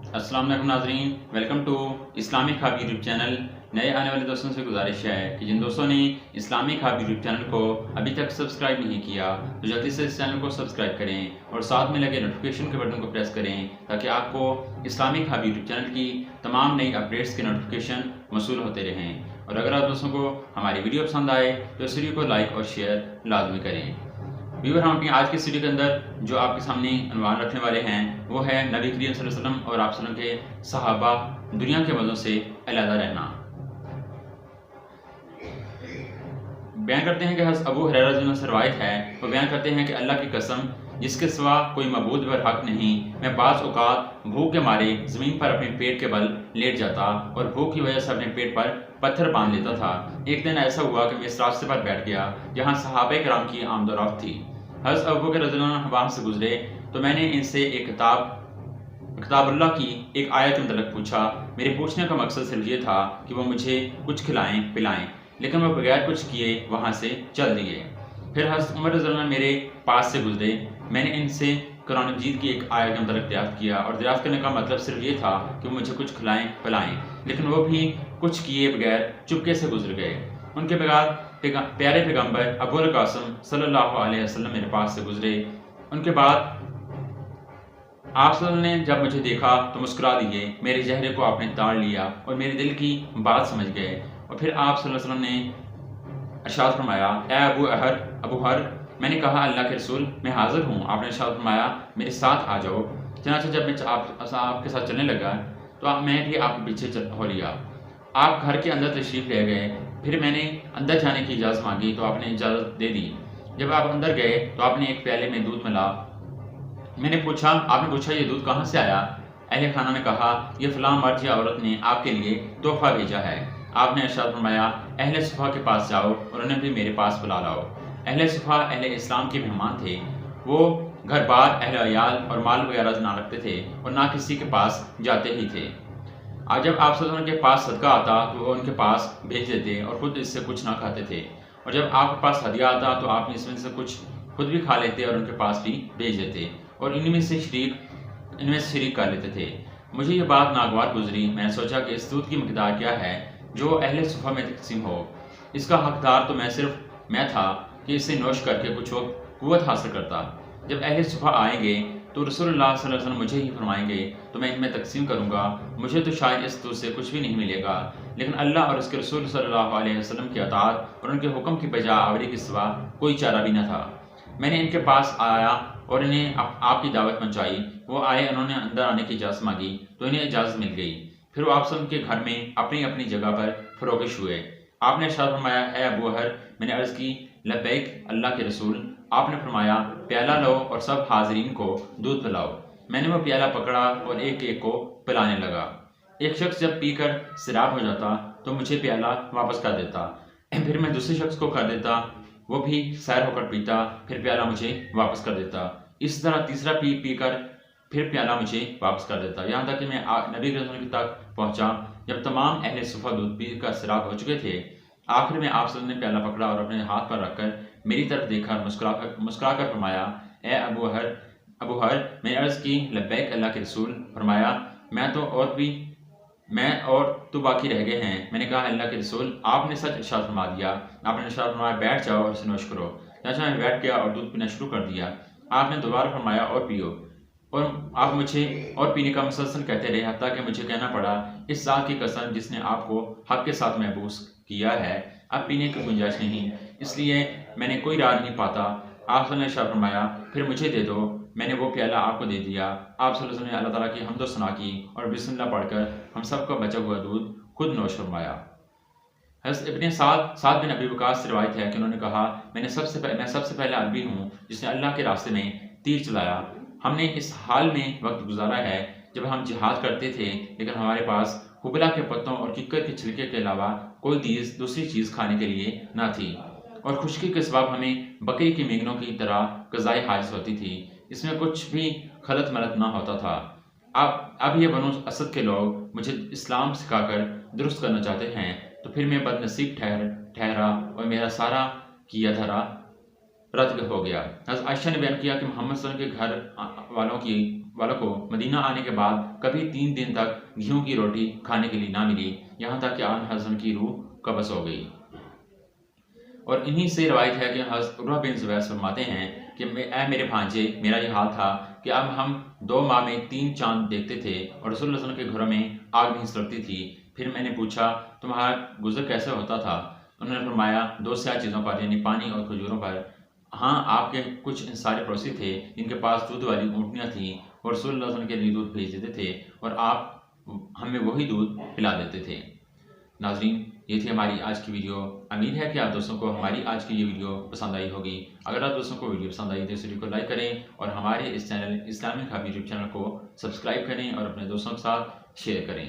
अस्सलाम वालेकुम नाज़रीन, welcome to Islamic Hub YouTube channel. नए आने वाले दोस्तों से गुजारिश है कि जिन दोस्तों ने इस्लामिक हब यूट्यूब चैनल को अभी तक सब्सक्राइब नहीं किया तो जल्दी से इस चैनल को सब्सक्राइब करें और साथ में लगे नोटिफिकेशन के बटन को प्रेस करें ताकि आपको इस्लामिक हब यूट्यूब चैनल की तमाम नई अपडेट्स के नोटिफिकेशन मौसूल होते रहें। और अगर आप दोस्तों को हमारी वीडियो पसंद आए तो इस वीडियो को लाइक और शेयर लाजमी करें। व्यूअर, हम अपनी आज की वीडियो के अंदर जो आपके सामने अनुमान रखने वाले हैं वो है नबी करीम सल्लल्लाहु अलैहि वसल्लम और आप सल्लल्लाहु अलैहि वसल्लम के सहाबा दुनिया के मज़ों से अलहदा रहना। बयान करते हैं कि हज़रत अबू हुरैरा रज़ियल्लाहु अन्हु से रवायत है, वो बयान करते हैं कि अल्लाह की कसम जिसके सिवा कोई मबूद बर हक नहीं, मैं बाज़ औक़ात भूख के मारे ज़मीन पर अपने पेट के बल लेट जाता और भूख की वजह से अपने पेट पर पत्थर बांध लेता था। एक दिन ऐसा हुआ कि मैं इस रास्ते पर बैठ गया जहाँ सहाबा किराम की आमदोरफ्त थी। हज़रत अबू बकर रज़ियल्लाहु अन्हु वहाँ से गुजरे तो मैंने इनसे एक किताबुल्लाह की एक आयत के मतलब पूछा। मेरे पूछने का मकसद सिर्फ ये था कि वो मुझे कुछ खिलाएं पिलाएं, लेकिन वो बगैर कुछ किए वहाँ से चल दिए। फिर हज़रत उमर रज़ियल्लाहु अन्हु मेरे पास से गुजरे, मैंने इनसे कुरान मजीद की एक आयत का मतलब दरियाफ्त किया और दरियाफ्त करने का मतलब सिर्फ ये था कि वो मुझे कुछ खिलाएं पिलाएं, लेकिन वो भी कुछ किए बगैर चुपके से गुजर गए। उनके बगैर प्यारे पैगम्बर अबुल कासिम सल्लल्लाहु अलैहि वसल्लम मेरे पास से गुजरे। उनके बाद आप सल्लल्लाहु ने जब मुझे देखा तो मुस्कुरा दिए, मेरे चेहरे को आपने ताड़ लिया और मेरे दिल की बात समझ गए। और फिर आप सल्लल्लाहु अलैहि वसल्लम ने इरशाद फरमाया, ए अबू हर, मैंने कहा अल्लाह के रसूल मैं हाजिर हूँ। आपने इरशाद फरमाया मेरे साथ आ जाओ। चनाचे जब मैं आपके साथ चलने लगा तो मैं भी आपके पीछे हो लिया। आप घर के अंदर तशरीफ़ ले गए। फिर मैंने अंदर जाने की इजाज़त मांगी तो आपने इजाज़त दे दी। जब आप अंदर गए तो आपने एक प्याले में दूध मिला। आपने पूछा ये दूध कहाँ से आया? अहले खाना ने कहा ये फलां मर्द या औरत ने आपके लिए तोहफा भेजा है। आपने इरशाद फरमाया अहले सुफ़ा के पास जाओ और उन्हें भी मेरे पास बुला लाओ। अहले सुफ़ा अहले इस्लाम के मेहमान थे। वो घर बार अहले अयाल और माल वगैरह ना रखते थे और ना किसी के पास जाते ही थे। आज जब आप सल्लल्लाहु अलैहि वसल्लम के पास सदका आता तो वो उनके पास भेज देते और खुद इससे कुछ ना खाते थे, और जब आपके पास हदिया आता तो आप इसमें से कुछ खुद भी खा लेते और उनके पास भी भेज देते और इनमें से शरीक कर लेते थे। मुझे ये बात नागवार गुजरी। मैंने सोचा कि इस दूध की मकदार क्या है जो अहले सुफ़ा में तकसीम हो। इसका हकदार तो मैं था कि इसे नोश करके कुछ कुव्वत हासिल करता। जब अहले सुफ़ा आएंगे तो रसूलुल्लाह सल्लल्लाहु अलैहि वसल्लम मुझे ही फरमाएंगे तो मैं इनमें तकसीम करूँगा। मुझे तो शायद इस दूध से कुछ भी नहीं मिलेगा, लेकिन अल्लाह और उसके रसूल सल्लल्लाहु अलैहि वसल्लम की अताअत और उनके हुक्म की बजा आवरी के सिवा कोई चारा भी न था। मैंने इनके पास आया और इन्हें आपकी दावत पहुंचाई। वो आए, उन्होंने अंदर आने की इजाज़त मांगी तो इन्हें इजाज़त मिल गई। फिर वो आप सब के घर में अपनी अपनी जगह पर फरोगिश हुए। आपने इरशाद फरमाया, ए अबू हर, मैंने अर्ज़ की लब्बैक अल्लाह के रसूल। आपने फरमाया प्याला लो और सब हाज़रीन को दूध पिलाओ। मैंने वो प्याला पकड़ा और एक एक को पिलाने लगा। एक शख्स जब पीकर सैराब हो जाता तो मुझे प्याला वापस कर देता, फिर मैं दूसरे शख्स को कर देता, वो भी सैर होकर पीता, फिर प्याला मुझे वापस कर देता। इस तरह तीसरा पी कर फिर प्याला मुझे वापस कर देता, यहाँ तक कि मैं नबी रसूल तक पहुँचा जब तमाम अहले सुफ़ा दूध पी कर सैराब हो चुके थे। आखिर में आप सब ने प्याला पकड़ा और अपने हाथ पर रखकर मेरी तरफ देखा और मुस्कुरा कर फरमाया, ए अबू हर, मैंने अर्ज़ की लब्बैक अल्लाह के रसूल। फरमाया मैं और तू बाकी रह गए हैं। मैंने कहा अल्लाह के रसूल आपने सच इरशाद फरमा दिया। आपने इरशाद फरमाया बैठ जाओ और इसे नोश करो। चाचा मैं बैठ गया और दूध पीना शुरू कर दिया। आपने दोबारा फरमाया और पियो, और आप मुझे और पीने का मुसलसल कहते रहे, हत्ता कि मुझे कहना पड़ा इस ज़ात की कसम जिसने आपको हक के साथ महबूस किया है, अब पीने की गुंजाइश नहीं, इसलिए मैंने कोई राह नहीं पाता। आप ने इरशाद फरमाया फिर मुझे दे दो। मैंने वो प्याला आपको दे दिया। आप सल्लल्लाहु अलैहि वसल्लम ने अल्लाह ताला की हम्द व सना की और बिस्मिल्लाह पढ़कर हम सबका बचा हुआ दूध खुद नोश फरमाया। हज़रत इब्ने साद बिन अबी वक़ास से रिवायत है कि उन्होंने कहा मैं सबसे पहले आदमी हूँ जिसने अल्लाह के रास्ते में तीर चलाया। हमने इस हाल में वक्त गुजारा है जब हम जिहाद करते थे, लेकिन हमारे पास हुबला के पत्तों और किक्कर के छिलके के अलावा कोई दूसरी चीज़ खाने के लिए न थी, और खुश्की के सबब हमें बकरी की मेंगनों की तरह क़ज़ाए हाजिर होती थी। इसमें कुछ भी खलत मलत ना होता था। अब ये बनु असद के लोग मुझे इस्लाम सिखाकर दुरुस्त करना चाहते हैं, तो फिर मैं बदनसीब ठहरा और मेरा सारा किया धरा रद्द हो गया। हज़रत आयशा ने बयान किया कि मोहम्मद सल्लल्लाहु अलैहि वसल्लम के घर वालों की والوں کو مدینہ آنے کے بعد کبھی 3 دن تک گیہوں کی روٹی کھانے کے لیے نہ ملی، یہاں تک کہ آن حضرت کی روح قبض ہو گئی۔ اور انہی سے روایت ہے کہ حضرت عروہ بن زبیر فرماتے ہیں کہ اے میرے بھانجے، میرا یہ حال تھا کہ اب ہم 2 ماہ میں 3 چاند دیکھتے تھے اور رسول اللہ صلی اللہ علیہ وسلم کے گھروں میں آگ نہیں سلگتی تھی۔ پھر میں نے پوچھا تمہارا گزر کیسے ہوتا تھا؟ انہوں نے فرمایا 2 سیاہ چیزوں پر، یعنی پانی اور کھجوروں پر۔ ہاں، آپ کے کچھ انصاری پڑوسی تھے جن کے پاس دودھ والی اونٹنیاں تھیں، اور رسول اللہ صلی اللہ علیہ وسلم کے لیے دودھ بھیج دیتے تھے اور آپ ہمیں وہی دودھ پلا دیتے تھے۔ ناظرین، یہ تھی ہماری آج کی ویڈیو۔ امید ہے کہ آپ دوستوں کو ہماری آج کی یہ ویڈیو پسند آئی ہوگی۔ اگر آپ دوستوں کو ویڈیو پسند آئی تو اس ویڈیو کو لائک کریں اور ہمارے اس چینل اسلامی خواب یوٹیوب چینل کو سبسکرائب کریں اور اپنے دوستوں کے ساتھ شیئر کریں۔